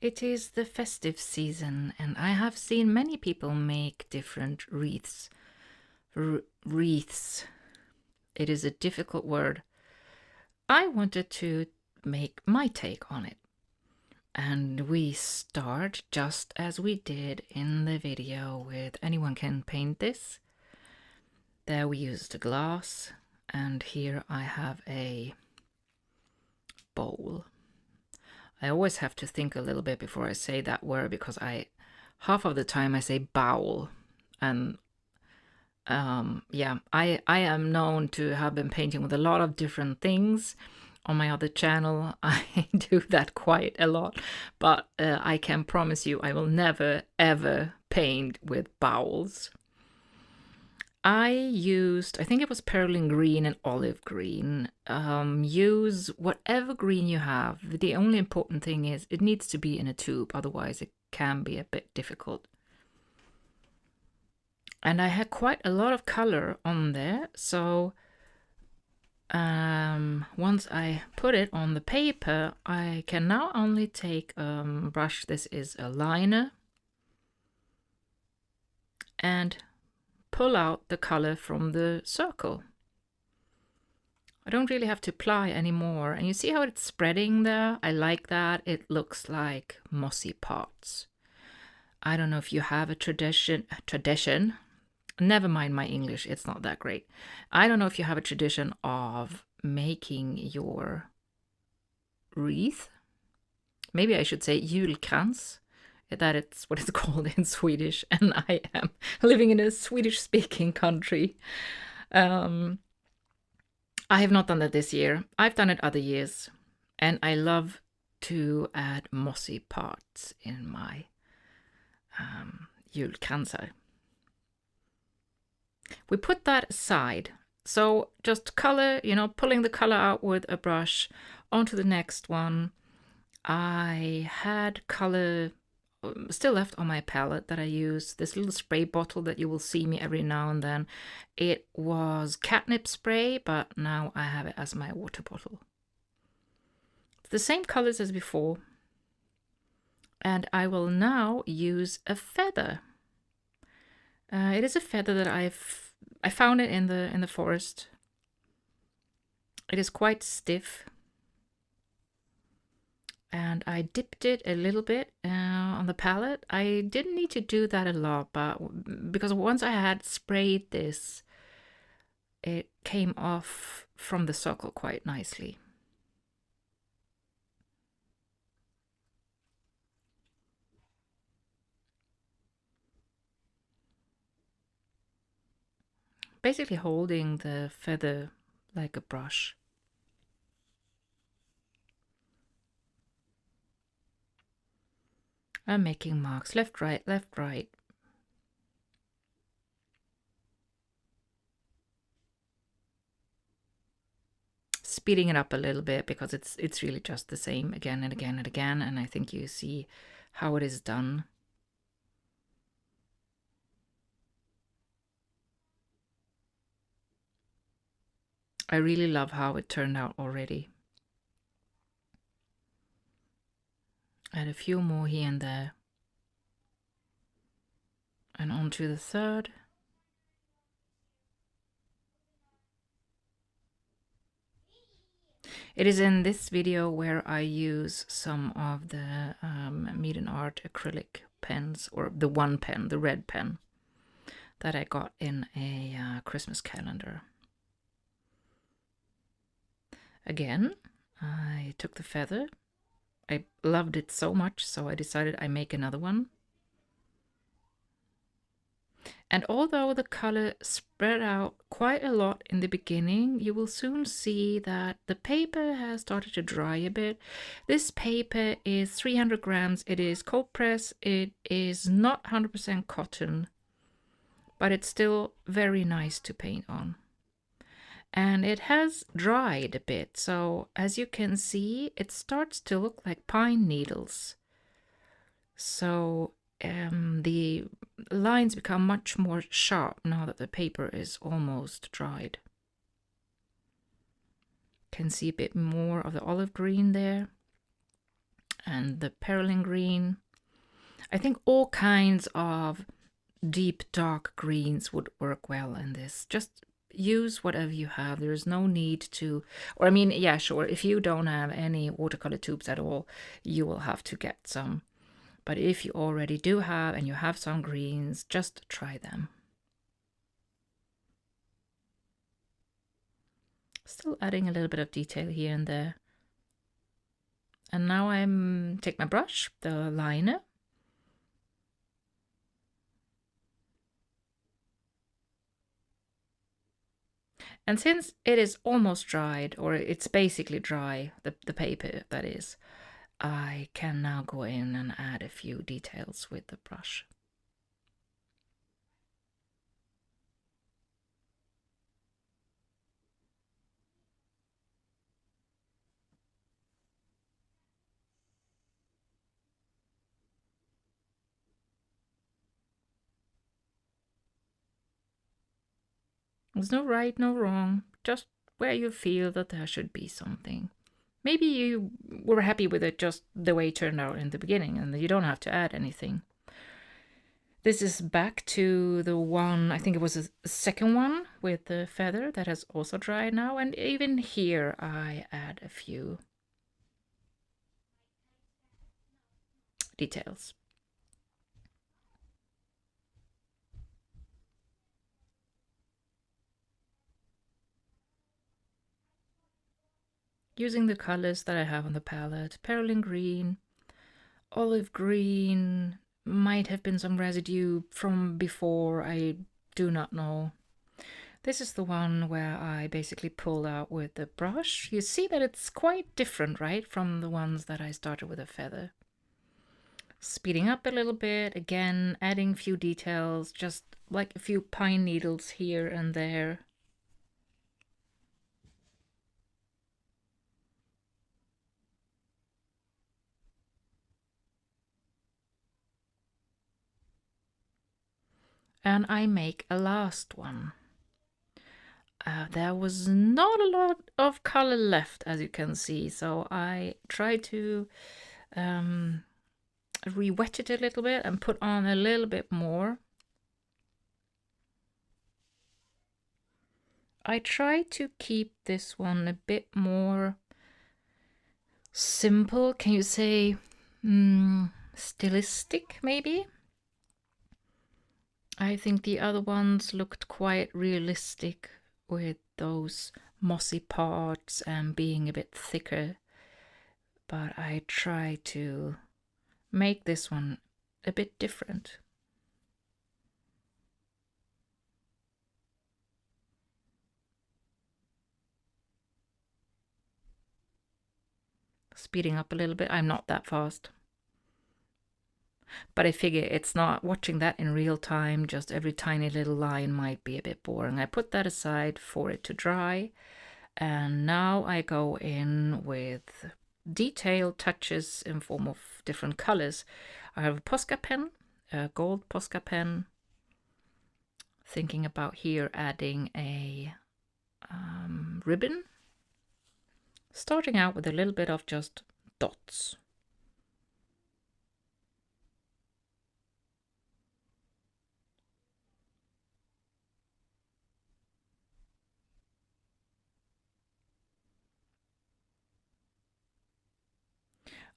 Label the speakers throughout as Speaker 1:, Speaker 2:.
Speaker 1: It is the festive season, and I have seen many people make different wreaths. Wreaths. It is a difficult word. I wanted to make my take on it. And we start just as we did in the video with Anyone Can Paint This. There we used a glass, and here I have a bowl. I always have to think a little bit before I say that word, because half of the time I say bowl, and I am known to have been painting with a lot of different things. On my other channel I do that quite a lot, but I can promise you I will never ever paint with bowls. I think it was perylene green and olive green. Use whatever green you have. The only important thing is it needs to be in a tube, otherwise it can be a bit difficult. And I had quite a lot of color on there, so once I put it on the paper, I can now only take a brush. This is a liner, and pull out the color from the circle. I don't really have to apply anymore, and you see how it's spreading there? I like that. It looks like mossy parts. I don't know if you have a tradition. Never mind my English, it's not that great. I don't know if you have a tradition of making your wreath. Maybe I should say julkrans. That it's what it's called in Swedish, and I am living in a Swedish-speaking country. I have not done that this year. I've done it other years, and I love to add mossy parts in my julkransar. We put that aside. So just color, pulling the color out with a brush onto the next one. I had color still left on my palette that I use. This little spray bottle that you will see me every now and then. It was catnip spray, but now I have it as my water bottle. It's the same colors as before. And I will now use a feather. It is a feather that I found it in the forest. It is quite stiff, and I dipped it a little bit on the palette. I didn't need to do that a lot, but because once I had sprayed this, it came off from the circle quite nicely. Basically holding the feather like a brush. I'm making marks left, right, left, right. Speeding it up a little bit because it's really just the same again and again and again, and I think you see how it is done. I really love how it turned out already. Add a few more here and there. And on to the third. It is in this video where I use some of the Mead & Art acrylic pens, or the one pen, the red pen, that I got in a Christmas calendar. Again, I took the feather. I loved it so much, so I decided I make another one. And although the color spread out quite a lot in the beginning, you will soon see that the paper has started to dry a bit. This paper is 300 grams. It is cold press. It is not 100% cotton, but it's still very nice to paint on. And it has dried a bit, so as you can see, it starts to look like pine needles. So the lines become much more sharp now that the paper is almost dried. Can see a bit more of the olive green there. and the perylene green. I think all kinds of deep dark greens would work well in this. Just use whatever you have. There's no need to, or I mean, yeah, sure, if you don't have any watercolor tubes at all, you will have to get some. But if you already do have, and you have some greens, just try them. Still adding a little bit of detail here and there. And now take my brush, the liner. And since it is almost dried, or it's basically dry, the paper that is, I can now go in and add a few details with the brush. There's no right, no wrong, just where you feel that there should be something. Maybe you were happy with it just the way it turned out in the beginning, and you don't have to add anything. This is back to the one, I think it was a second one with the feather that has also dried now, and even here I add a few details. Using the colors that I have on the palette, perylene green, olive green, might have been some residue from before, I do not know. This is the one where I basically pulled out with the brush. You see that it's quite different, right, from the ones that I started with a feather. Speeding up a little bit, again, adding a few details, just like a few pine needles here and there. And I make a last one. There was not a lot of color left, as you can see, so I tried to re-wet it a little bit and put on a little bit more. I tried to keep this one a bit more simple, can you say stylistic maybe? I think the other ones looked quite realistic with those mossy parts and being a bit thicker, but I try to make this one a bit different. Speeding up a little bit, I'm not that fast. But I figure it's not watching that in real time, just every tiny little line might be a bit boring. I put that aside for it to dry, and now I go in with detailed touches in form of different colors. I have a Posca pen, a gold Posca pen. Thinking about here adding a ribbon. Starting out with a little bit of just dots.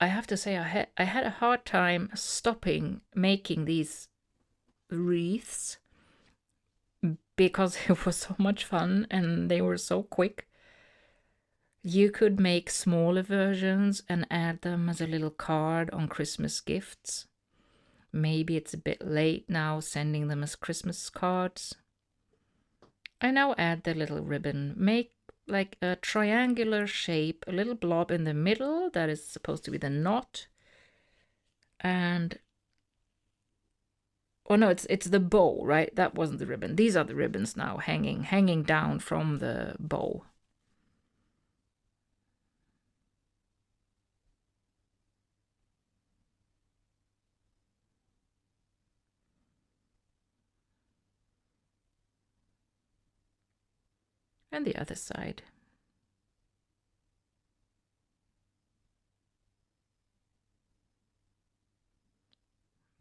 Speaker 1: I have to say I had a hard time stopping making these wreaths because it was so much fun and they were so quick. You could make smaller versions and add them as a little card on Christmas gifts. Maybe it's a bit late now sending them as Christmas cards. I now add the little ribbon. Make like a triangular shape, a little blob in the middle that is supposed to be the knot. And oh no, it's the bow, right? That wasn't the ribbon. These are the ribbons now hanging down from the bow. And the other side.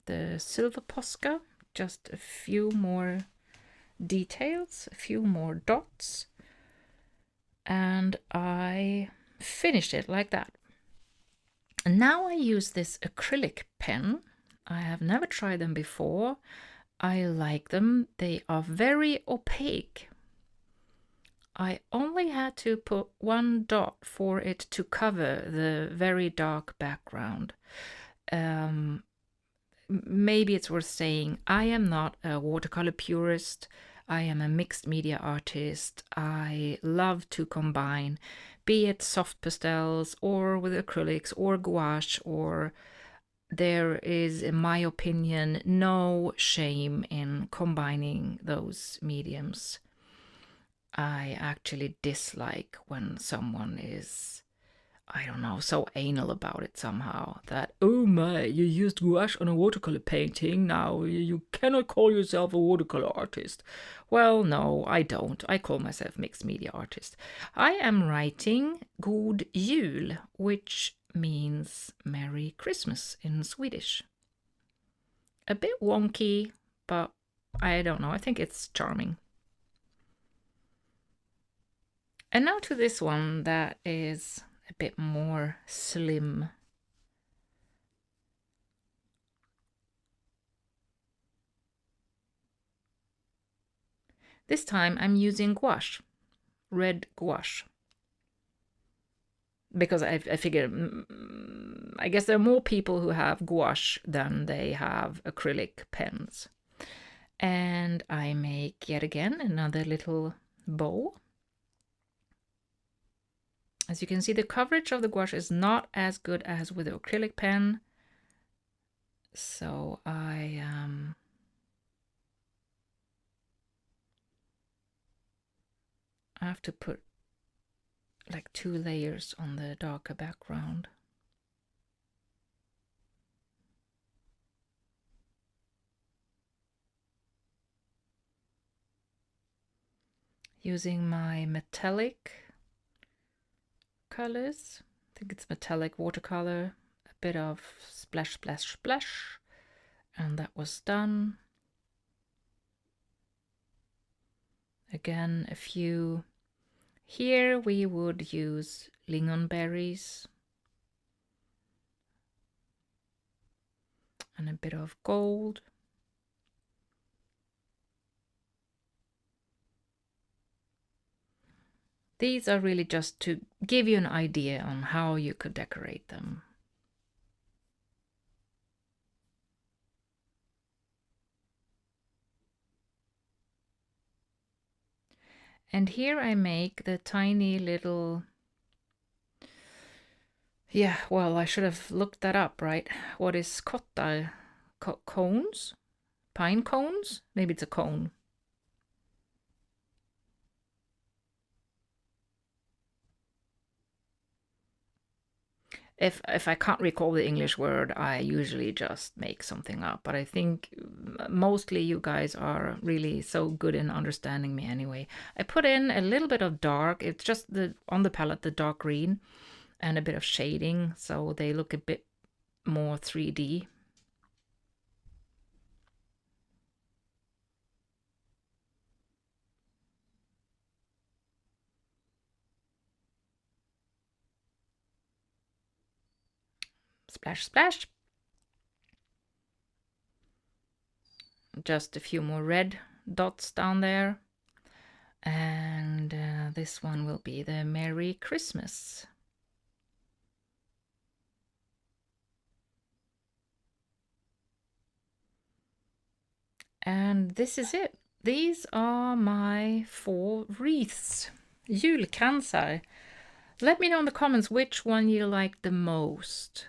Speaker 1: the silver Posca, just a few more details, a few more dots, and I finished it like that. And now I use this acrylic pen. I have never tried them before. I like them. They are very opaque. I only had to put one dot for it to cover the very dark background. Maybe it's worth saying, I am not a watercolor purist. I am a mixed media artist. I love to combine, be it soft pastels or with acrylics or gouache, or there is, in my opinion, no shame in combining those mediums. I actually dislike when someone is, I don't know, so anal about it somehow that, oh my, you used gouache on a watercolor painting, now you cannot call yourself a watercolor artist. Well, no, I don't. I call myself mixed media artist. I am writing God Jul, which means Merry Christmas in Swedish. A bit wonky, but I don't know, I think it's charming. And now to this one that is a bit more slim. This time I'm using gouache, red gouache. Because I figure, I guess there are more people who have gouache than they have acrylic pens. And I make yet again another little bow. As you can see, the coverage of the gouache is not as good as with the acrylic pen. So I have to put like 2 layers on the darker background. Using my metallic colors. I think it's metallic watercolor, a bit of splash, splash, splash, and that was done. Again, a few. Here we would use lingonberries and a bit of gold. These are really just to give you an idea on how you could decorate them. And here I make the tiny little, yeah, well, I should have looked that up, right? What is kotta? Cones? Pine cones? Maybe it's a cone. If I can't recall the English word, I usually just make something up. But I think mostly you guys are really so good in understanding me anyway. I put in a little bit of dark. It's just on the palette, the dark green and a bit of shading, so they look a bit more 3D. Splash, splash. Just a few more red dots down there. And this one will be the Merry Christmas. And this is it. These are my 4 wreaths. Julkransar. Let me know in the comments which one you like the most.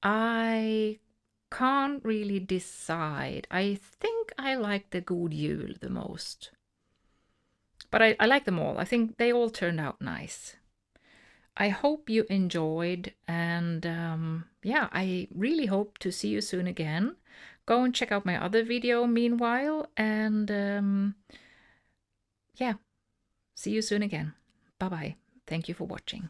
Speaker 1: I can't really decide. I think I like the God Jul the most. But I like them all. I think they all turned out nice. I hope you enjoyed, and yeah, I really hope to see you soon again. Go and check out my other video meanwhile, and yeah, see you soon again. Bye bye. Thank you for watching.